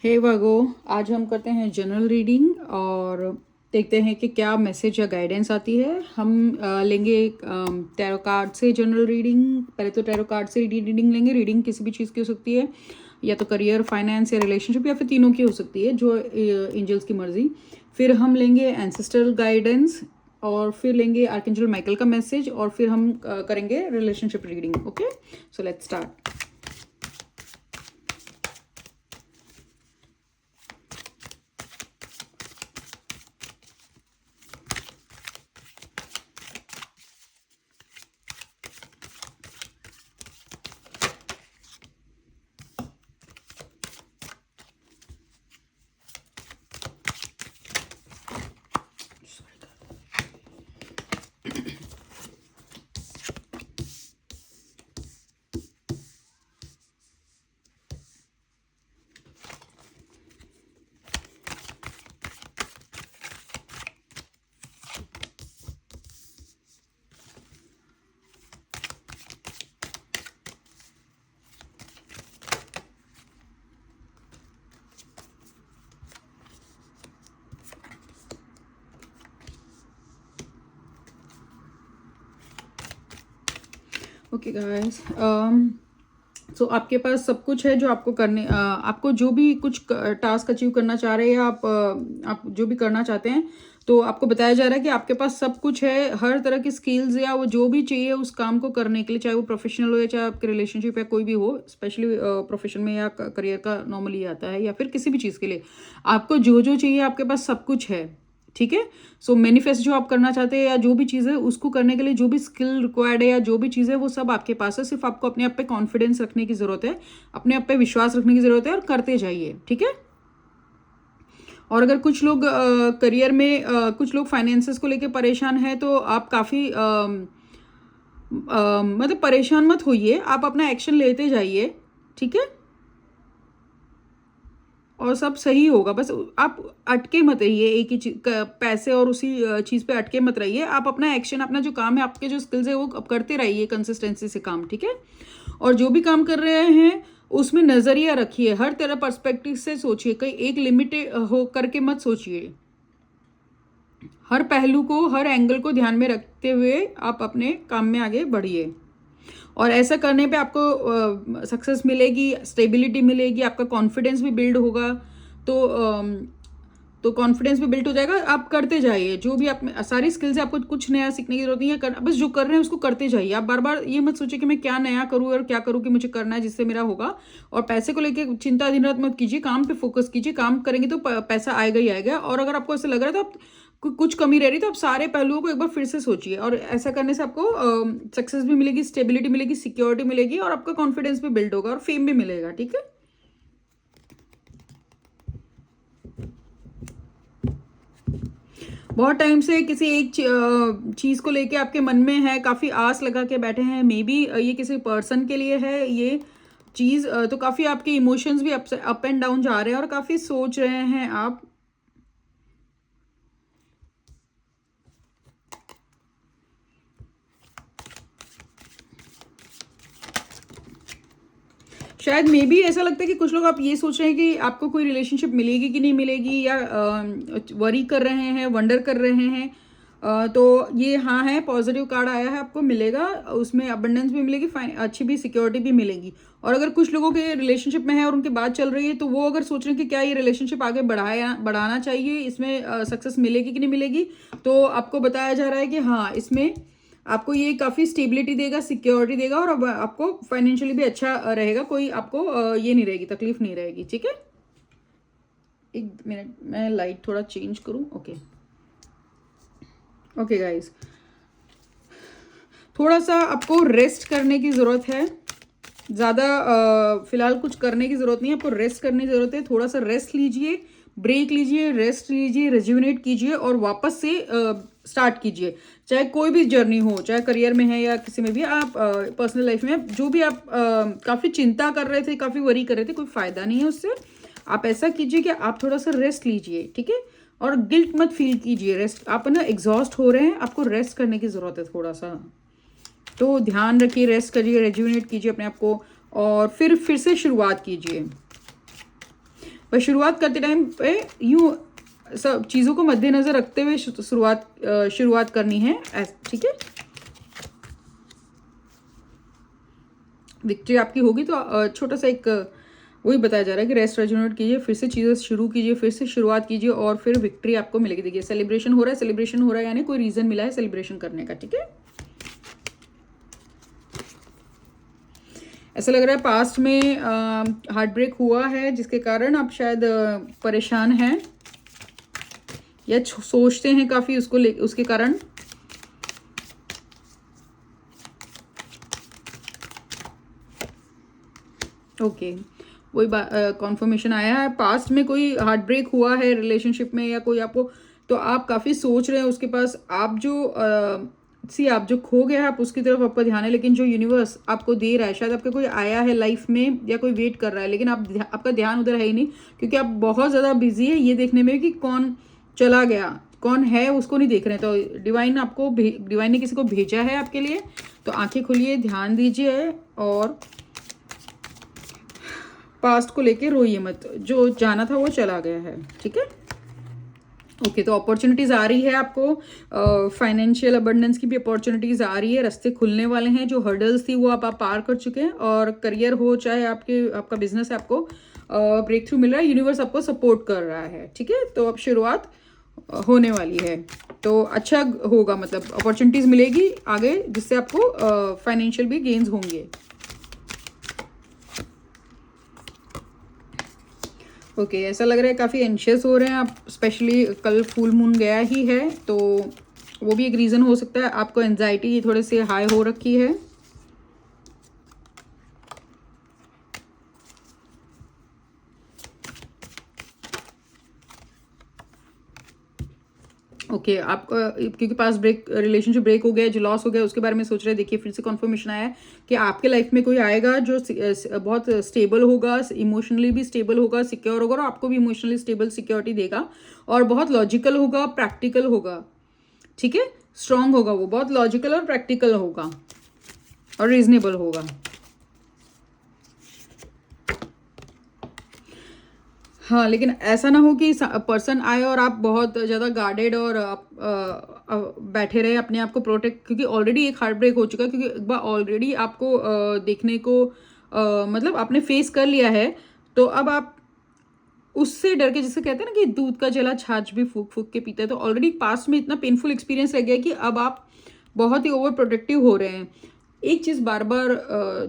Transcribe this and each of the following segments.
हे वर्गो, आज हम करते हैं जनरल रीडिंग और देखते हैं कि क्या मैसेज या गाइडेंस आती है। हम लेंगे टैरो कार्ड से जनरल रीडिंग। पहले तो टैरो कार्ड से रीडिंग लेंगे। रीडिंग किसी भी चीज़ की हो सकती है, या तो करियर, फाइनेंस या रिलेशनशिप, या फिर तीनों की हो सकती है, जो एंजल्स की मर्जी। फिर हम लेंगे एंसेस्ट्रल गाइडेंस, और फिर लेंगे आर्कएंजल माइकल का मैसेज, और फिर हम करेंगे relationship reading. Okay, so let's start. Okay guys, so आपके पास सब कुछ है जो आपको करने आपको जो भी कुछ टास्क अचीव करना चाह रहे हैं, या आप जो भी करना चाहते हैं, तो आपको बताया जा रहा है कि आपके पास सब कुछ है। हर तरह की स्किल्स या वो जो भी चाहिए उस काम को करने के लिए, चाहे वो प्रोफेशनल हो या चाहे आपके रिलेशनशिप या कोई भी हो, स्पेशली प्रोफेशन में या करियर का नॉर्मली आता है, या फिर किसी भी चीज़ के लिए आपको जो जो चाहिए आपके पास सब कुछ है। ठीक है, सो मैनिफेस्ट जो आप करना चाहते हैं या जो भी चीज़ है उसको करने के लिए जो भी स्किल रिक्वायर्ड है या जो भी चीज़ है वो सब आपके पास है। सिर्फ आपको अपने आप पे कॉन्फिडेंस रखने की ज़रूरत है, अपने आप पे विश्वास रखने की ज़रूरत है, और करते जाइए। ठीक है। और अगर कुछ लोग करियर में कुछ लोग फाइनेंसेस को लेकर परेशान हैं, तो आप काफ़ी मतलब परेशान मत होइए, आप अपना एक्शन लेते जाइए। ठीक है, और सब सही होगा। बस आप अटके मत रहिए एक ही पैसे और उसी चीज़ पे अटके मत रहिए। आप अपना एक्शन, अपना जो काम है, आपके जो स्किल्स है वो करते रहिए कंसिस्टेंसी से काम। ठीक है, और जो भी काम कर रहे हैं उसमें नज़रिया रखिए, हर तरह पर्सपेक्टिव से सोचिए, कहीं एक लिमिटेड हो करके मत सोचिए। हर पहलू को, हर एंगल को ध्यान में रखते हुए आप अपने काम में आगे बढ़िए, और ऐसा करने पे आपको सक्सेस मिलेगी, स्टेबिलिटी मिलेगी, आपका कॉन्फिडेंस भी बिल्ड होगा। तो तो कॉन्फिडेंस भी बिल्ड हो जाएगा। आप करते जाइए, जो भी आप सारी स्किल्स है, आपको कुछ नया सीखने की जरूरत नहीं है। बस जो कर रहे हैं उसको करते जाइए। आप बार बार ये मत सोचिए कि मैं क्या नया करूँ और क्या करूँ कि मुझे करना है जिससे मेरा होगा। और पैसे को लेकर चिंता दिन रात मत कीजिए, काम पे फोकस कीजिए। काम करेंगे तो पैसा आएगा ही आएगा। और अगर आपको ऐसा लग रहा है तो आप कुछ कमी रह रही, तो आप सारे पहलुओं को एक बार फिर से सोचिए, और ऐसा करने से आपको सक्सेस भी मिलेगी, स्टेबिलिटी मिलेगी, सिक्योरिटी मिलेगी, और आपका कॉन्फिडेंस भी बिल्ड होगा, और फेम भी मिलेगा। ठीक है, बहुत टाइम से किसी एक चीज़ को लेके आपके मन में है, काफ़ी आस लगा के बैठे हैं। मे बी ये किसी पर्सन के लिए है ये चीज़, तो काफ़ी आपके इमोशंस भी अप एंड डाउन जा रहे हैं, और काफ़ी सोच रहे हैं आप। शायद मे बी ऐसा लगता है कि कुछ लोग आप ये सोच रहे हैं कि आपको कोई रिलेशनशिप मिलेगी कि नहीं मिलेगी, या वरी कर रहे हैं, वंडर कर रहे हैं। तो ये हाँ है, पॉजिटिव कार्ड आया है, आपको मिलेगा। उसमें अबंडेंस भी मिलेगी, फाइन, अच्छी भी सिक्योरिटी भी मिलेगी। और अगर कुछ लोगों के रिलेशनशिप में है और उनकी बात चल रही है, तो वो अगर सोच रहे हैं कि क्या ये रिलेशनशिप आगे बढ़ाना चाहिए, इसमें सक्सेस मिलेगी कि नहीं मिलेगी, तो आपको बताया जा रहा है कि हाँ, इसमें आपको ये काफ़ी स्टेबिलिटी देगा, सिक्योरिटी देगा, और अब आपको फाइनेंशियली भी अच्छा रहेगा। कोई आपको ये नहीं रहेगी, तकलीफ नहीं रहेगी। ठीक है, एक मिनट, मैं लाइट थोड़ा चेंज करूं। ओके ओके गाइस, थोड़ा सा आपको रेस्ट करने की ज़रूरत है। ज़्यादा फिलहाल कुछ करने की ज़रूरत नहीं है, आपको रेस्ट करने की ज़रूरत है। थोड़ा सा रेस्ट लीजिए, ब्रेक लीजिए, रेस्ट लीजिए, रिज्यूनेट कीजिए, और वापस से स्टार्ट कीजिए। चाहे कोई भी जर्नी हो, चाहे करियर में है या किसी में भी, आप पर्सनल लाइफ में जो भी आप काफ़ी चिंता कर रहे थे, काफ़ी वरी कर रहे थे, कोई फ़ायदा नहीं है उससे। आप ऐसा कीजिए कि आप थोड़ा सा रेस्ट लीजिए। ठीक है, और गिल्ट मत फील कीजिए। रेस्ट, आप ना एग्जॉस्ट हो रहे हैं, आपको रेस्ट करने की ज़रूरत है थोड़ा सा। तो ध्यान रखिए, रेस्ट करिए, रेज्यूनेट कीजिए अपने आप को, और फिर से शुरुआत कीजिए। पर शुरुआत करते टाइम पे यूँ सब चीज़ों को मद्देनज़र रखते हुए शुरुआत करनी है, ठीक है। विक्ट्री आपकी होगी तो छोटा सा एक वही बताया जा रहा है कि रेस्ट रेजुनेट कीजिए, फिर से चीज़ें शुरू कीजिए, फिर से शुरुआत कीजिए और फिर विक्ट्री आपको मिलेगी। देखिए सेलिब्रेशन हो रहा है यानी कोई रीज़न मिला है सेलिब्रेशन करने का, ठीक है। ऐसा लग रहा है पास्ट में हार्ट ब्रेक हुआ है जिसके कारण आप शायद परेशान हैं या सोचते हैं काफ़ी उसके कारण। ओके वही कॉन्फर्मेशन आया है, पास्ट में कोई हार्ट ब्रेक हुआ है रिलेशनशिप में या कोई आपको, तो आप काफ़ी सोच रहे हैं उसके पास। आप जो खो गया है आप उसकी तरफ आपका ध्यान है, लेकिन जो यूनिवर्स आपको दे रहा है, शायद आपके कोई आया है लाइफ में या कोई वेट कर रहा है, लेकिन आपका ध्यान उधर है ही नहीं, क्योंकि आप बहुत ज़्यादा बिजी है ये देखने में कि कौन चला गया, कौन है उसको नहीं देख रहे हैं। तो डिवाइन ने किसी को भेजा है आपके लिए, तो आंखें खोलिए, ध्यान दीजिए और पास्ट को लेके रोइए मत, जो जाना था वो चला गया है, ठीक है। ओके तो अपॉर्चुनिटीज़ आ रही है आपको, फाइनेंशियल अबंडेंस की भी अपॉर्चुनिटीज़ आ रही है, रास्ते खुलने वाले हैं। जो हर्डल्स थी वो आप पार कर चुके हैं, और करियर हो चाहे आपका बिजनेस है, आपको ब्रेक थ्रू मिल रहा है, यूनिवर्स आपको सपोर्ट कर रहा है, ठीक है। तो अब शुरुआत होने वाली है, तो अच्छा होगा, मतलब अपॉर्चुनिटीज़ मिलेगी आगे जिससे आपको फाइनेंशियल भी गेन्स होंगे। ओके ऐसा लग रहा है काफ़ी एंशियस हो रहे हैं आप, स्पेशली कल फुल मून गया ही है, तो वो भी एक रीज़न हो सकता है। आपको एंजाइटी थोड़े से हाई हो रखी है। ओके आपका क्योंकि पास रिलेशनशिप ब्रेक हो गया, जो लॉस हो गया उसके बारे में सोच रहे हैं। देखिए फिर से कन्फर्मेशन आया है कि आपके लाइफ में कोई आएगा जो बहुत स्टेबल होगा, इमोशनली भी स्टेबल होगा, सिक्योर होगा, और आपको भी इमोशनली स्टेबल सिक्योरिटी देगा, और बहुत लॉजिकल होगा, प्रैक्टिकल होगा, ठीक है। स्ट्रांग होगा, वो बहुत लॉजिकल और प्रैक्टिकल होगा और रीजनेबल होगा। हाँ लेकिन ऐसा ना हो कि पर्सन आए और आप बहुत ज़्यादा गार्डेड और आप बैठे रहे अपने आप को प्रोटेक्ट, क्योंकि ऑलरेडी एक हार्ट ब्रेक हो चुका है, क्योंकि एक बार ऑलरेडी आपको देखने को मतलब आपने फेस कर लिया है, तो अब आप उससे डर के, जिसे कहते हैं ना कि दूध का जला छाछ भी फूक फूक के पीता है, तो ऑलरेडी पास्ट में इतना पेनफुल एक्सपीरियंस रह गया कि अब आप बहुत ही ओवर प्रोटेक्टिव हो रहे हैं। एक चीज़ बार बार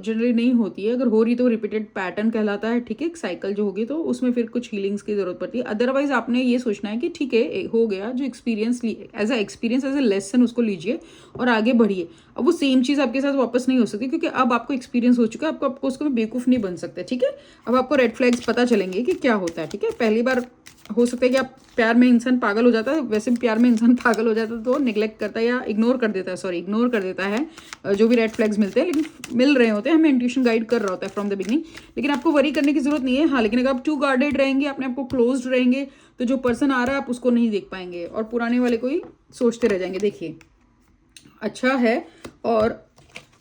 जनरली नहीं होती है, अगर हो रही तो रिपीटेड पैटर्न कहलाता है, ठीक है। एक साइकिल जो होगी तो उसमें फिर कुछ हीलिंग्स की जरूरत पड़ती है। अदरवाइज आपने ये सोचना है कि ठीक है हो गया, जो एक्सपीरियंस एज ए लेसन उसको लीजिए और आगे बढ़िए। अब वो सेम चीज़ आपके साथ वापस नहीं हो सकती, क्योंकि अब आपको एक्सपीरियंस हो चुका है, आपको उसको बेवकूफ़ नहीं बन सकते, ठीक है। अब आपको रेड फ्लैग्स पता चलेंगे कि क्या होता है, ठीक है। पहली बार हो सकता है कि आप प्यार में इंसान पागल हो जाता है, वैसे भी प्यार में इंसान पागल हो जाता है तो निगलेक्ट करता है या इग्नोर कर देता है जो भी रेड फ्लैग्स मिलते हैं, लेकिन मिल रहे होते हैं, हमें इंट्यूशन गाइड कर रहा होता है फ्रॉम द बिगनिंग। लेकिन आपको वरी करने की जरूरत नहीं है। हाँ लेकिन अगर आप टू गार्डेड रहेंगे, अपने आप को क्लोज्ड रहेंगे, तो जो पर्सन आ रहा है आप उसको नहीं देख पाएंगे और पुराने वाले को ही सोचते रह जाएंगे। देखिए अच्छा है, और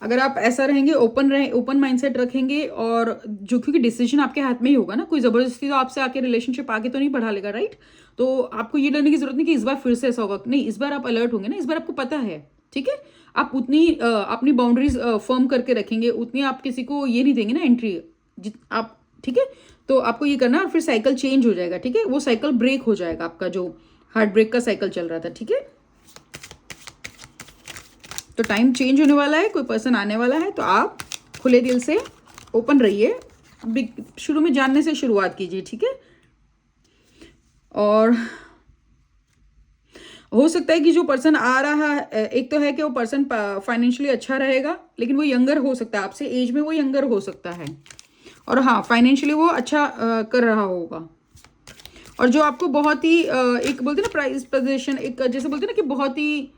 अगर आप ऐसा रहेंगे, ओपन माइंडसेट रखेंगे, और जो क्योंकि डिसीजन आपके हाथ में ही होगा ना, कोई जबरदस्ती तो आपसे आके रिलेशनशिप आगे तो नहीं बढ़ा लेगा, राइट। तो आपको ये डरने की जरूरत नहीं कि इस बार फिर से ऐसा होगा, नहीं, इस बार आप अलर्ट होंगे ना, इस बार आपको पता है, ठीक है। आप उतनी अपनी बाउंड्रीज फर्म करके रखेंगे, उतनी आप किसी को ये नहीं देंगे ना एंट्री, आप, ठीक है। तो आपको ये करना, और फिर साइकिल चेंज हो जाएगा, ठीक है। वो साइकिल ब्रेक हो जाएगा, आपका जो हार्ट ब्रेक का साइकिल चल रहा था, ठीक है। तो टाइम चेंज होने वाला है, कोई पर्सन आने वाला है, तो आप खुले दिल से ओपन रहिए, शुरू में जानने से शुरुआत कीजिए, ठीक है। और हो सकता है कि जो पर्सन आ रहा है, एक तो है कि वो पर्सन फाइनेंशियली अच्छा रहेगा, लेकिन वो यंगर हो सकता है आपसे, एज में वो यंगर हो सकता है, और हाँ फाइनेंशियली वो अच्छा कर रहा होगा। और जो आपको बहुत ही एक बोलते हैं ना प्राइज पोजीशन, एक जैसे बोलते हैं ना कि बहुत ही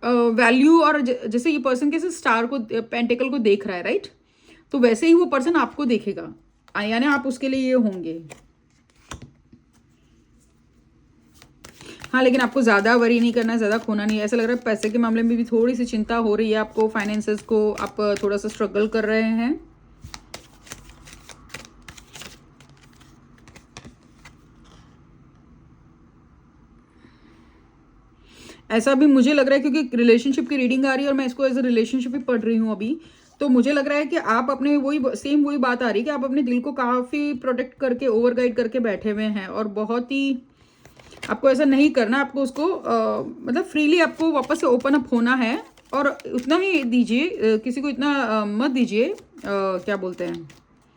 वैल्यू, और जैसे ये पर्सन कैसे स्टार को, पेंटिकल को देख रहा है, राइट, तो वैसे ही वो पर्सन आपको देखेगा, यानी आप उसके लिए ये होंगे। हाँ लेकिन आपको ज़्यादा वरी नहीं करना है, ज़्यादा खोना नहीं है। ऐसा लग रहा है पैसे के मामले में भी थोड़ी सी चिंता हो रही है आपको, फाइनेंसेस को आप थोड़ा सा स्ट्रगल कर रहे हैं। ऐसा भी मुझे लग रहा है, क्योंकि रिलेशनशिप की रीडिंग आ रही है और मैं इसको एज अ रिलेशनशिप ही पढ़ रही हूँ अभी, तो मुझे लग रहा है कि आप अपने वही बात आ रही है कि आप अपने दिल को काफ़ी प्रोटेक्ट करके ओवर गाइड करके बैठे हुए हैं, और बहुत ही आपको ऐसा नहीं करना, आपको उसको मतलब फ्रीली आपको वापस से ओपन अप होना है, और उतना ही दीजिए, किसी को इतना मत दीजिए, क्या बोलते हैं,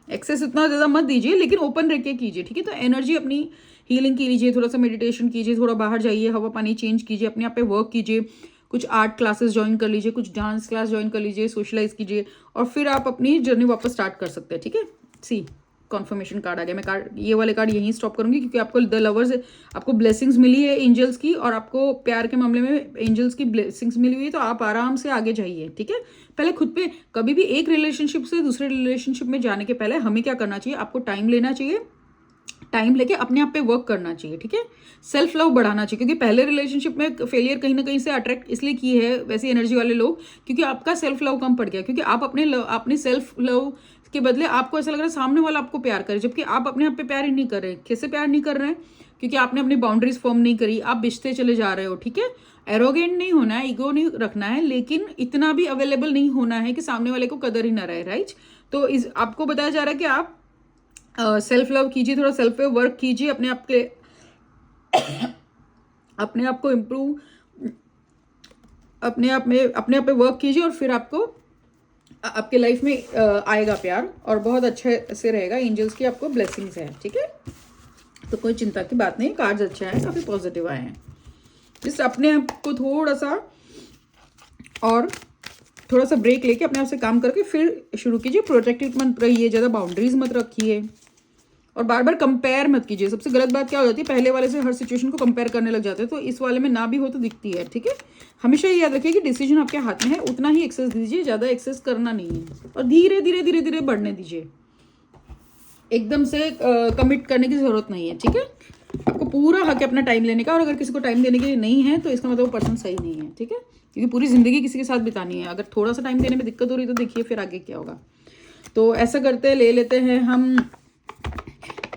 एक्सेस उतना ज़्यादा मत दीजिए, लेकिन ओपन रह के कीजिए, ठीक है। तो एनर्जी अपनी हीलिंग कीजिए, थोड़ा सा मेडिटेशन कीजिए, थोड़ा बाहर जाइए, हवा पानी चेंज कीजिए, अपने आप पे वर्क कीजिए, कुछ आर्ट क्लासेस ज्वाइन कर लीजिए, कुछ डांस क्लास ज्वाइन कर लीजिए, सोशलाइज कीजिए, और फिर आप अपनी जर्नी वापस स्टार्ट कर सकते हैं, ठीक है। सी कॉन्फर्मेशन कार्ड आ गया। मैं कार्ड, ये वाले कार्ड यहीं स्टॉप करूंगी, क्योंकि आपको द लवर्स, आपको ब्लेसिंग्स मिली है एंजल्स की, और आपको प्यार के मामले में एंजल्स की ब्लेसिंग्स मिली हुई है, तो आप आराम से आगे जाइए, ठीक है। पहले खुद पे, कभी भी एक रिलेशनशिप से दूसरे रिलेशनशिप में जाने के पहले हमें क्या करना चाहिए, आपको टाइम लेना चाहिए, टाइम लेके अपने आप पे वर्क करना चाहिए, ठीक है। सेल्फ लव बढ़ाना चाहिए, क्योंकि पहले रिलेशनशिप में फेलियर कहीं ना कहीं से अट्रैक्ट इसलिए की है वैसी एनर्जी वाले लोग, क्योंकि आपका सेल्फ लव कम पड़ गया, क्योंकि आप अपने सेल्फ लव के बदले आपको ऐसा लग रहा है सामने वाला आपको प्यार करे, जबकि आप अपने आप पे प्यार ही नहीं कर रहे। कैसे प्यार नहीं कर रहे हैं? क्योंकि आपने अपनी बाउंड्रीज फॉर्म नहीं करी, आप बिछते चले जा रहे हो, ठीक है। एरोगेंट नहीं होना है, ईगो नहीं रखना है, लेकिन इतना भी अवेलेबल नहीं होना है कि सामने वाले को कदर ही ना रहे, राइट। तो इस आपको बताया जा रहा है कि आप सेल्फ लव कीजिए, थोड़ा सेल्फ पे वर्क कीजिए, अपने आप को इम्प्रूव, अपने आप पे वर्क कीजिए, और फिर आपको आपके लाइफ में आएगा प्यार, और बहुत अच्छे से रहेगा। एंजल्स की आपको ब्लेसिंग्स है, ठीक है। तो कोई चिंता की बात नहीं, कार्ड्स अच्छे आए, काफ़ी पॉजिटिव आए हैं। जिस अपने आप को थोड़ा सा ब्रेक लेके अपने आप से काम करके फिर शुरू कीजिए। प्रोटेक्टिव मत रहिए, ज़्यादा बाउंड्रीज मत रखिए, और बार बार कंपेयर मत कीजिए। सबसे गलत बात क्या हो जाती है, पहले वाले से हर सिचुएशन को कंपेयर करने लग जाते हैं, तो इस वाले में ना भी हो तो दिखती है, ठीक है। हमेशा ये याद रखिए कि डिसीजन आपके हाथ में है, उतना ही एक्सेस दीजिए, ज़्यादा एक्सेस करना नहीं है, और धीरे धीरे धीरे धीरे बढ़ने दीजिए, एकदम से कमिट करने की ज़रूरत नहीं है, ठीक है। आपको पूरा हक है अपना टाइम लेने का, और अगर किसी को टाइम देने के लिए नहीं है तो इसका मतलब वो पर्सन सही नहीं है, ठीक है। क्योंकि पूरी ज़िंदगी किसी के साथ बितानी है, अगर थोड़ा सा टाइम देने में दिक्कत हो रही है तो देखिए फिर आगे क्या होगा। तो ऐसा करते हैं, ले लेते हैं हम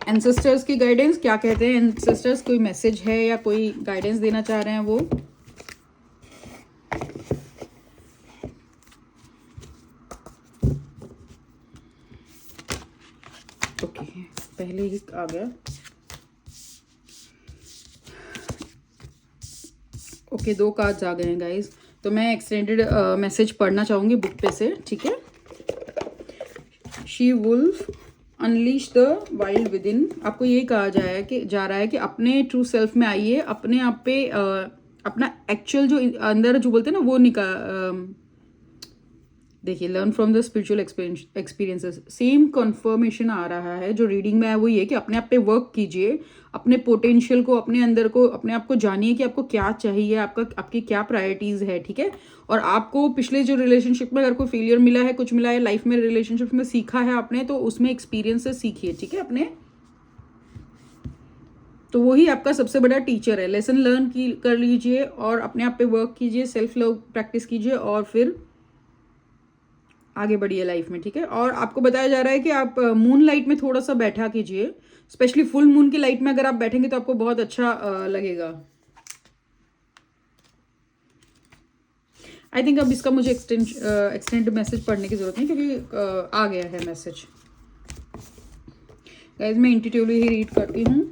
एंसेस्टर्स की गाइडेंस। क्या कहते हैं एंसेस्टर्स, कोई मैसेज है या कोई गाइडेंस देना चाह रहे हैं वो? ओके, पहले ही आ गया। ओके, 2 कार्ड्स आ गए हैं गाइस। तो मैं एक्सटेंडेड मैसेज पढ़ना चाहूँगी बुक पे से, ठीक है। She wolf unleash the wild within. आपको ये कहा जा रहा है कि अपने ट्रू सेल्फ में आइए, अपने आप पे अपना एक्चुअल जो अंदर जो बोलते हैं ना वो देखिए, learn from the spiritual experiences. Same confirmation आ रहा है जो रीडिंग में है, वो ये कि अपने आप पे वर्क कीजिए, अपने पोटेंशियल को, अपने अंदर को, अपने आप को जानिए कि आपको क्या चाहिए, आपकी क्या प्रायोरिटीज़ है, ठीक है। और आपको पिछले जो रिलेशनशिप में अगर कोई फेलियर मिला है, कुछ मिला है लाइफ में, रिलेशनशिप में सीखा है आपने, तो उसमें एक्सपीरियंस से सीखिए, ठीक है अपने। तो वही आपका सबसे बड़ा टीचर है। लेसन लर्न कर लीजिए, और अपने आप पे वर्क कीजिए, सेल्फ लव प्रैक्टिस कीजिए, और फिर आगे बढ़िए लाइफ में, ठीक है। और आपको बताया जा रहा है कि आप मून लाइट में थोड़ा सा बैठा कीजिए, स्पेशली फुल मून की लाइट में अगर आप बैठेंगे तो आपको बहुत अच्छा लगेगा। आई थिंक अब इसका मुझे एक्सटेंड मैसेज पढ़ने की जरूरत नहीं, क्योंकि आ गया है मैसेज। गाइस, मैं इंट्यूटिवली ही रीड करती हूँ।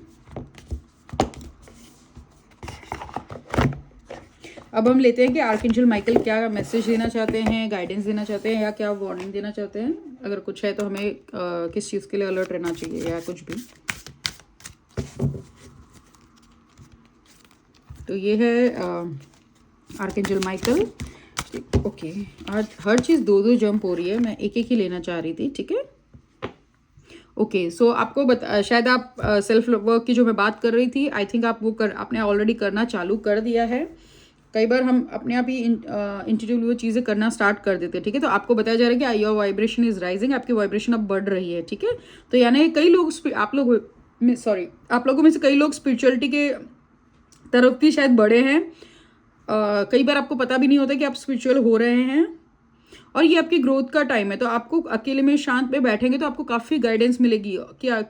अब हम लेते हैं कि आर्कएंजल माइकल क्या मैसेज देना चाहते हैं, गाइडेंस देना चाहते हैं, या क्या वार्निंग देना चाहते हैं। अगर कुछ है तो हमें किस चीज़ के लिए अलर्ट रहना चाहिए, या कुछ भी। तो ये है आर्कएंजल माइकल। ओके, आज हर चीज़ 2-2 जंप हो रही है, मैं एक एक ही लेना चाह रही थी, ठीक है। ओके, सो आपको शायद आप सेल्फ वर्क की जो मैं बात कर रही थी, आई थिंक आप वो आपने ऑलरेडी करना चालू कर दिया है। कई बार हम अपने आप ही इंट्यूटिवली वो चीज़ें करना स्टार्ट कर देते हैं, ठीक है। तो आपको बताया जा रहा है कि योर वाइब्रेशन इज राइजिंग, आपकी वाइब्रेशन अब बढ़ रही है, ठीक है। तो यानी कई लोग आप लोगों में से कई लोग स्पिरिचुअलिटी के तरफ भी शायद बढ़े हैं। कई बार आपको पता भी नहीं होता कि आप स्पिरिचुअल हो रहे हैं, और ये आपकी ग्रोथ का टाइम है। तो आपको अकेले में शांत में बैठेंगे तो आपको काफ़ी गाइडेंस मिलेगी। क्या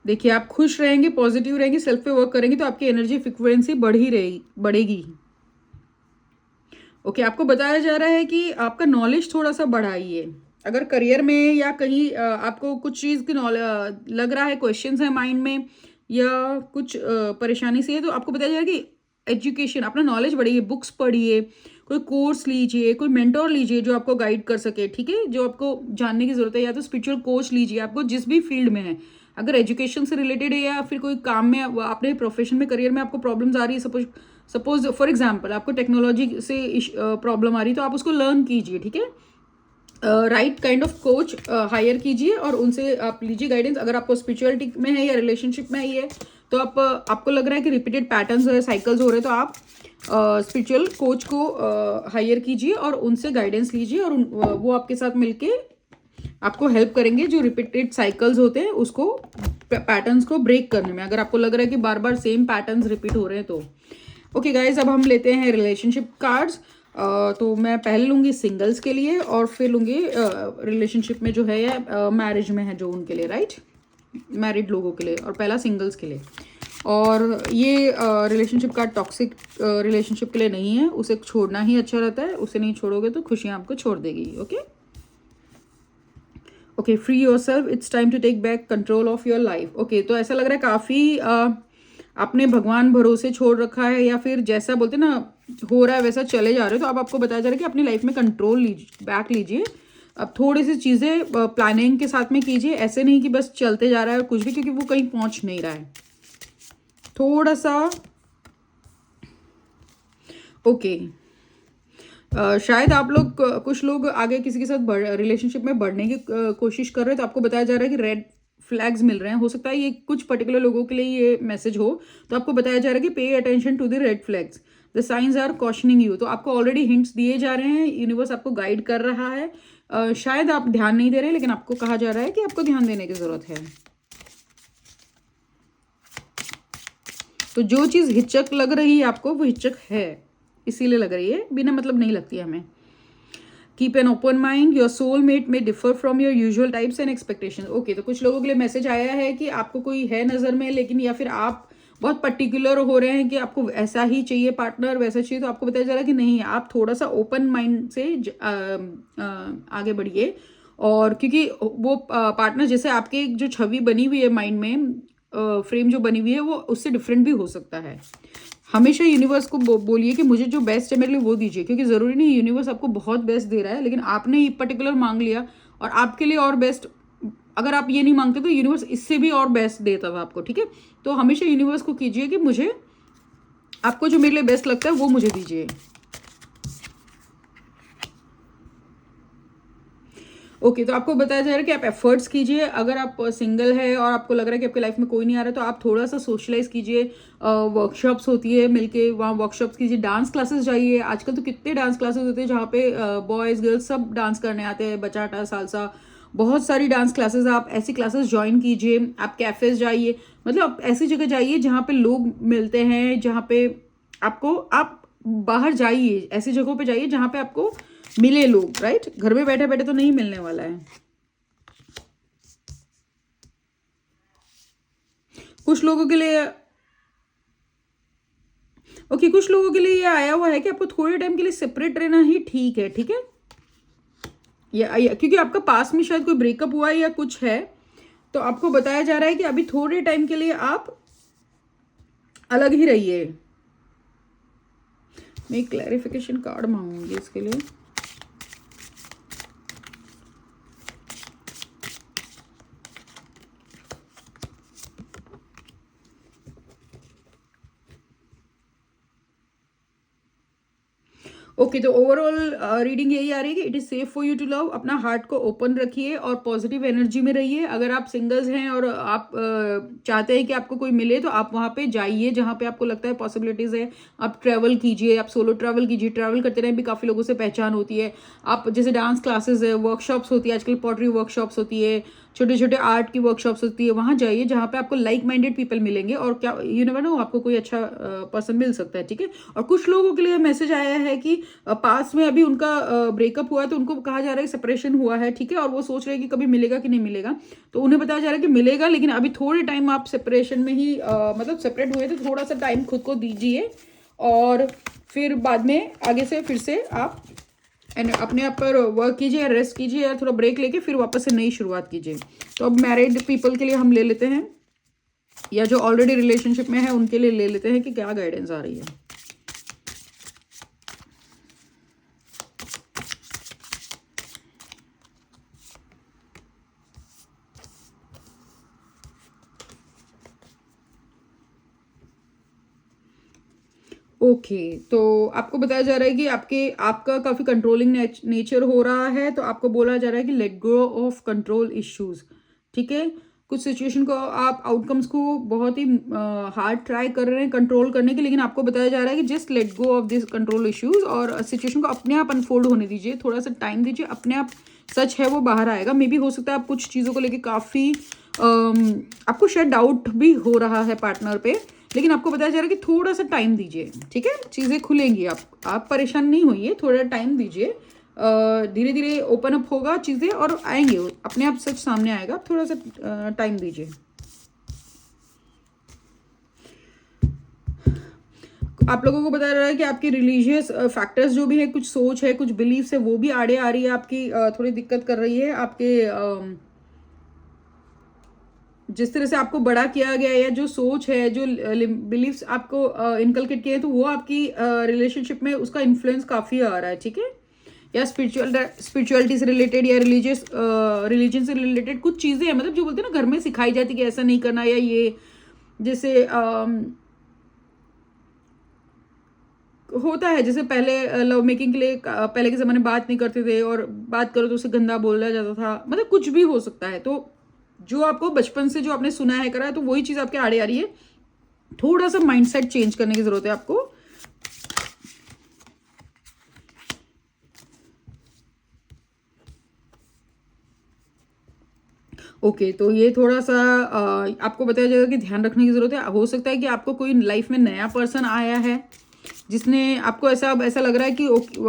देखिए आप खुश रहेंगे, पॉजिटिव रहेंगे, सेल्फ पे वर्क करेंगे तो आपकी एनर्जी फ्रिक्वेंसी बढ़ेगी। ओके, आपको बताया जा रहा है कि आपका नॉलेज थोड़ा सा बढ़ाइए। अगर करियर में या कहीं आपको कुछ चीज़ की नॉलेज लग रहा है, क्वेश्चंस है माइंड में या कुछ परेशानी से है, तो आपको बताया जा रहा है कि एजुकेशन, अपना नॉलेज बढ़ाइए, बुक्स पढ़िए, कोई कोर्स लीजिए, कोई मेंटोर लीजिए जो आपको गाइड कर सके, ठीक है, जो आपको जानने की ज़रूरत है, या तो स्पिरिचुअल कोच लीजिए, आपको जिस भी फील्ड में है, अगर एजुकेशन से रिलेटेड है या फिर कोई काम में अपने प्रोफेशन में, करियर में आपको प्रॉब्लम्स आ रही है, सपोज फॉर एग्जाम्पल आपको टेक्नोलॉजी से प्रॉब्लम आ रही है, तो आप उसको लर्न कीजिए, ठीक है, right kind of coach hire कीजिए और उनसे आप लीजिए गाइडेंस। अगर आपको स्पिरिचुअलिटी में है या रिलेशनशिप में है तो आपको लग रहा है कि रिपीटेड पैटर्न्स हो रहे, साइकिल्स हो रहे, तो आप स्पिरिचुअल कोच को हायर कीजिए और उनसे गाइडेंस लीजिए और वो आपके साथ मिलके आपको हेल्प करेंगे जो रिपीटेड साइकिल्स होते हैं उसको, पैटर्न्स को ब्रेक करने में, अगर आपको लग रहा है कि बार बार सेम पैटर्न्स रिपीट हो रहे हैं तो। ओके गाइज, अब हम लेते हैं रिलेशनशिप कार्ड्स। तो मैं पहले लूँगी सिंगल्स के लिए और फिर लूँगी रिलेशनशिप में जो है या मैरिज में है जो उनके लिए, राइट, मैरिड लोगों के लिए, और पहला सिंगल्स के लिए। और ये रिलेशनशिप का टॉक्सिक रिलेशनशिप के लिए नहीं है, उसे छोड़ना ही अच्छा रहता है, उसे नहीं छोड़ोगे तो खुशियाँ आपको छोड़ देगी। Okay, free yourself, it's time to take back control of your life. Okay, तो ऐसा लग रहा है काफ़ी आपने भगवान भरोसे छोड़ रखा है या फिर जैसा बोलते ना हो रहा है वैसा चले जा रहे हो, तो अब आपको बताया जा रहा है कि अपनी लाइफ में कंट्रोल बैक लीजिए। अब थोड़ी सी चीज़ें प्लानिंग के साथ में कीजिए, ऐसे नहीं कि बस चलते जा रहा है कुछ भी, क्योंकि वो कहीं पहुंच नहीं रहा है। थोड़ा सा ओके, शायद आप लोग कुछ लोग आगे किसी के साथ रिलेशनशिप में बढ़ने की कोशिश कर रहे हैं, तो आपको बताया जा रहा है कि रेड फ्लैग्स मिल रहे हैं। हो सकता है ये कुछ पर्टिकुलर लोगों के लिए ये मैसेज हो, तो आपको बताया जा रहा है कि pay attention to the red flags, the signs are cautioning you. तो आपको ऑलरेडी हिंट्स दिए जा रहे हैं, यूनिवर्स आपको गाइड कर रहा है। शायद आप ध्यान नहीं दे रहे, लेकिन आपको कहा जा रहा है कि आपको ध्यान देने की जरूरत है। तो जो चीज़ हिचक लग रही है आपको, वो हिचक है, इसीलिए लग रही है, बिना मतलब नहीं लगती है हमें। Keep an open mind, your soul mate may differ from your usual types and expectation. Okay, तो कुछ लोगों के लिए मैसेज आया है कि आपको कोई है नज़र में, लेकिन या फिर आप बहुत पर्टिकुलर हो रहे हैं कि आपको ऐसा ही चाहिए पार्टनर, वैसा चाहिए, तो आपको बताया जा रहा है कि नहीं, आप थोड़ा सा ओपन माइंड से आगे बढ़िए। और क्योंकि वो पार्टनर जैसे आपके जो छवि बनी हुई है माइंड में, फ्रेम जो बनी हुई है, वो उससे डिफरेंट भी हो सकता है। हमेशा यूनिवर्स को बोलिए कि मुझे जो बेस्ट है मेरे लिए वो दीजिए, क्योंकि ज़रूरी नहीं यूनिवर्स आपको बहुत बेस्ट दे रहा है, लेकिन आपने ये पर्टिकुलर मांग लिया और आपके लिए और बेस्ट, अगर आप ये नहीं मांगते तो यूनिवर्स इससे भी और बेस्ट देता था आपको, ठीक है। तो हमेशा यूनिवर्स को कीजिए कि मुझे, आपको जो मेरे लिए बेस्ट लगता है वो मुझे दीजिए। ओके, तो आपको बताया जा रहा है कि आप एफर्ट्स कीजिए। अगर आप सिंगल है और आपको लग रहा है कि आपकी लाइफ में कोई नहीं आ रहा, तो आप थोड़ा सा सोशलाइज कीजिए, वर्कशॉप्स होती है मिलके, वहाँ वर्कशॉप्स कीजिए, डांस क्लासेस जाइए। आजकल तो कितने डांस क्लासेस होते हैं जहाँ पे बॉयज़ गर्ल्स सब डांस करने आते हैं, बचाटा, सालसा, बहुत सारी डांस क्लासेस, आप ऐसी क्लासेस ज्वाइन कीजिए। आप कैफेज जाइए, मतलब आप ऐसी जगह जाइए जहाँ पे लोग मिलते हैं, जहाँ पे आपको, आप बाहर जाइए, ऐसी जगहों पे जाइए जहाँ पे आपको मिले लोग, राइट। घर में बैठे बैठे तो नहीं मिलने वाला है। कुछ लोगों के लिए ओके, कुछ लोगों के लिए ये आया हुआ है कि आपको थोड़े टाइम के लिए सेपरेट रहना ही ठीक है, ठीक है। या क्योंकि आपका पास में शायद कोई ब्रेकअप हुआ है या कुछ है, तो आपको बताया जा रहा है कि अभी थोड़े टाइम के लिए आप अलग ही रहिए। मैं एक क्लैरिफिकेशन कार्ड मांगूंगी इसके लिए। ओके, तो ओवरऑल रीडिंग यही आ रही है कि it is safe for you to love. अपना हार्ट को ओपन रखिए और पॉजिटिव एनर्जी में रहिए। अगर आप सिंगल्स हैं और आप चाहते हैं कि आपको कोई मिले, तो आप वहाँ पे जाइए जहाँ पे आपको लगता है पॉसिबिलिटीज़ है। आप ट्रैवल कीजिए, आप सोलो ट्रैवल कीजिए, ट्रैवल करते रहें भी काफ़ी लोगों से पहचान होती है। आप जैसे डांस क्लासेस है, वर्कशॉप्स होती है, आजकल पॉटरी वर्कशॉप्स होती है, छोटे छोटे आर्ट की वर्कशॉप्स होती है, वहाँ जाइए जहाँ पे आपको लाइक माइंडेड पीपल मिलेंगे, और क्या यू नेवर नो, आपको कोई अच्छा पर्सन मिल सकता है, ठीक है। और कुछ लोगों के लिए मैसेज आया है कि पास में अभी उनका ब्रेकअप हुआ है, तो उनको कहा जा रहा है सेपरेशन हुआ है, ठीक है, और वो सोच रहे हैं कि कभी मिलेगा कि नहीं मिलेगा। तो उन्हें बताया जा रहा है कि मिलेगा, लेकिन अभी थोड़े टाइम आप सेपरेशन में ही मतलब सेपरेट हुए, तो थोड़ा सा टाइम खुद को दीजिए, और फिर बाद में आगे से फिर से आप अपने आप पर वर्क कीजिए, रेस्ट कीजिए, या थोड़ा ब्रेक लेके फिर वापस से नई शुरुआत कीजिए। तो अब मैरिड पीपल के लिए हम ले लेते हैं, या जो ऑलरेडी रिलेशनशिप में है उनके लिए ले लेते हैं कि क्या गाइडेंस आ रही है। ओके, तो आपको बताया जा रहा है कि आपका काफ़ी कंट्रोलिंग नेचर हो रहा है, तो आपको बोला जा रहा है कि let go of control issues, ठीक है। कुछ सिचुएशन को आप आउटकम्स को बहुत ही हार्ड ट्राई कर रहे हैं कंट्रोल करने की, लेकिन आपको बताया जा रहा है कि just let go of this control issues, और सिचुएशन को अपने आप अनफोल्ड होने दीजिए, थोड़ा सा टाइम दीजिए, अपने आप सच है वो बाहर आएगा। मे बी हो सकता है आप कुछ चीज़ों को लेके काफ़ी आपको शायद डाउट भी हो रहा है पार्टनर पे, लेकिन आपको बताया जा रहा है कि थोड़ा सा टाइम दीजिए, ठीक है, चीज़ें खुलेंगी। आप परेशान नहीं होइए, थोड़ा टाइम दीजिए, धीरे धीरे ओपन अप होगा चीज़ें और आएंगे, अपने आप सच सामने आएगा, आप थोड़ा सा टाइम दीजिए। आप लोगों को बताया जा रहा है कि आपकी रिलीजियस फैक्टर्स जो भी है, कुछ सोच है, कुछ बिलीफ्स है, वो भी आड़े आ रही है, आपकी थोड़ी दिक्कत कर रही है। आपके जिस तरह से आपको बड़ा किया गया है, या जो सोच है, जो बिलीफ्स आपको इनकलकेट किए हैं, तो वो आपकी रिलेशनशिप में उसका इन्फ्लुएंस काफ़ी आ रहा है, ठीक है। या स्पिरिचुअलिटी से रिलेटेड, या रिलीजन से रिलेटेड कुछ चीज़ें हैं, मतलब जो बोलते हैं ना घर में सिखाई जाती कि ऐसा नहीं करना, या ये जैसे होता है, जैसे पहले लव मेकिंग के लिए पहले के ज़माने बात नहीं करते थे, और बात करो तो उसे गंदा बोला जाता था, मतलब कुछ भी हो सकता है। तो जो आपको बचपन से जो आपने सुना है, करा है, तो वही चीज़ आपके आड़े आ रही है। थोड़ा सा माइंडसेट चेंज करने की ज़रूरत है आपको। ओके, तो ये थोड़ा सा आपको बताया जाएगा कि ध्यान रखने की ज़रूरत है। हो सकता है कि आपको कोई लाइफ में नया पर्सन आया है, जिसने आपको ऐसा लग रहा है कि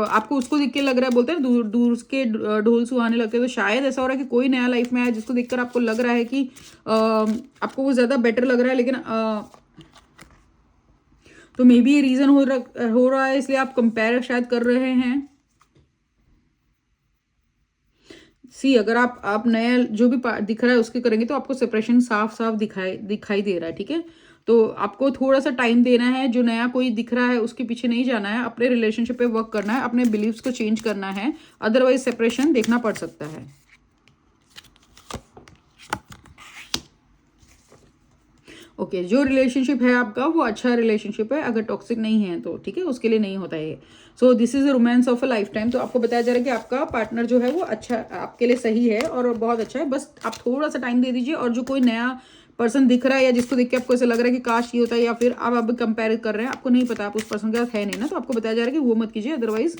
आपको उसको देख के लग रहा है, बोलते हैं दूर दूर के ढोल सुहाने लगते हैं, तो शायद ऐसा हो रहा है कि कोई नया लाइफ में आया जिसको देखकर आपको लग रहा है कि आपको वो ज़्यादा बेटर लग रहा है, लेकिन तो मे बी ये रीज़न हो रहा है, इसलिए आप कंपेयर शायद कर रहे हैं। अगर आप नया जो भी दिख रहा है उसके करेंगे, तो आपको सेपरेशन साफ साफ दिखाई दे रहा है, ठीक है। तो आपको थोड़ा सा टाइम देना है, जो नया कोई दिख रहा है उसके पीछे नहीं जाना है, अपने रिलेशनशिप पे वर्क करना है, अपने बिलीव्स को चेंज करना है, अदरवाइज सेपरेशन देखना पड़ सकता है। ओके, जो रिलेशनशिप है आपका वो अच्छा रिलेशनशिप है, अगर टॉक्सिक नहीं है तो, ठीक है, उसके लिए नहीं होता है। So this is a romance of a life time. तो आपको बताया जा रहा है कि आपका पार्टनर जो है वो अच्छा आपके लिए सही है और बहुत अच्छा है, बस आप थोड़ा सा टाइम दे दीजिए। और जो कोई नया पर्सन दिख रहा है, या जिसको देख के आपको ऐसा लग रहा है कि काश ये होता है, या फिर आप अब कंपेयर कर रहे हैं, आपको नहीं पता, आप उस पर्सन के साथ है नहीं ना, तो आपको बताया जा रहा है कि वो मत कीजिए, अदरवाइज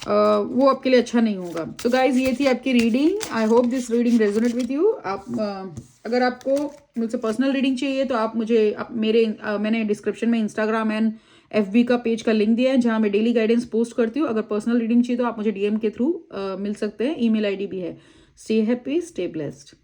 वो आपके लिए अच्छा नहीं होगा। तो गाइज, ये थी आपकी reading. I hope this reading resonate with you. अगर आपको मुझसे पर्सनल रीडिंग चाहिए तो आप मैंने डिस्क्रिप्शन में इंस्टाग्राम एंड FB का पेज का लिंक दिया है, जहाँ मैं डेली गाइडेंस पोस्ट करती हूँ। अगर पर्सनल रीडिंग चाहिए तो आप मुझे DM के थ्रू मिल सकते हैं, email ID भी है। Stay happy, stay blessed.